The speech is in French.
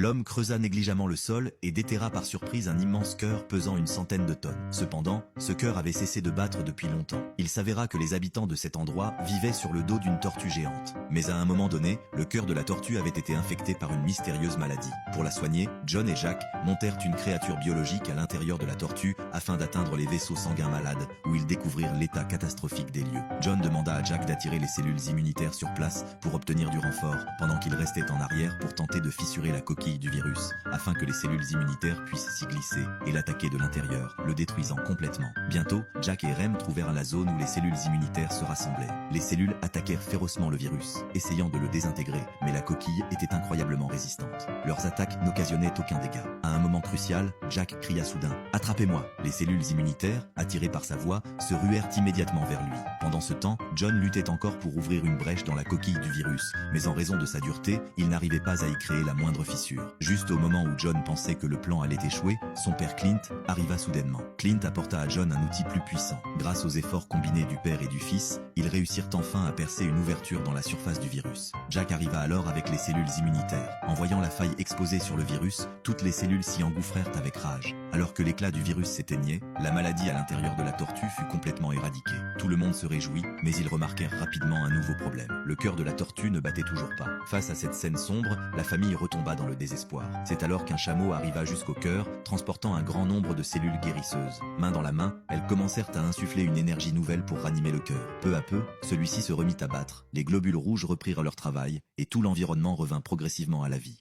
L'homme creusa négligemment le sol et déterra par surprise un immense cœur pesant une centaine de tonnes. Cependant, ce cœur avait cessé de battre depuis longtemps. Il s'avéra que les habitants de cet endroit vivaient sur le dos d'une tortue géante. Mais à un moment donné, le cœur de la tortue avait été infecté par une mystérieuse maladie. Pour la soigner, John et Jack montèrent une créature biologique à l'intérieur de la tortue afin d'atteindre les vaisseaux sanguins malades où ils découvrirent l'état catastrophique des lieux. John demanda à Jack d'attirer les cellules immunitaires sur place pour obtenir du renfort, pendant qu'il restait en arrière pour tenter de fissurer la coquille du virus, afin que les cellules immunitaires puissent s'y glisser et l'attaquer de l'intérieur, le détruisant complètement. Bientôt, Jack et Rem trouvèrent la zone où les cellules immunitaires se rassemblaient. Les cellules attaquèrent férocement le virus, essayant de le désintégrer, mais la coquille était incroyablement résistante. Leurs attaques n'occasionnaient aucun dégât. À un moment crucial, Jack cria soudain « Attrapez-moi !» Les cellules immunitaires, attirées par sa voix, se ruèrent immédiatement vers lui. Pendant ce temps, John luttait encore pour ouvrir une brèche dans la coquille du virus, mais en raison de sa dureté, il n'arrivait pas à y créer la moindre fissure. Juste au moment où John pensait que le plan allait échouer, son père Clint arriva soudainement. Clint apporta à John un outil plus puissant. Grâce aux efforts combinés du père et du fils, ils réussirent enfin à percer une ouverture dans la surface du virus. Jack arriva alors avec les cellules immunitaires. En voyant la faille exposée sur le virus, toutes les cellules s'y engouffrèrent avec rage. Alors que l'éclat du virus s'éteignait, la maladie à l'intérieur de la tortue fut complètement éradiquée. Tout le monde se réjouit, mais ils remarquèrent rapidement un nouveau problème. Le cœur de la tortue ne battait toujours pas. Face à cette scène sombre, la famille retomba dans le désespoir. C'est alors qu'un chameau arriva jusqu'au cœur, transportant un grand nombre de cellules guérisseuses. Main dans la main, elles commencèrent à insuffler une énergie nouvelle pour ranimer le cœur. Peu à peu, celui-ci se remit à battre. Les globules rouges reprirent leur travail, et tout l'environnement revint progressivement à la vie.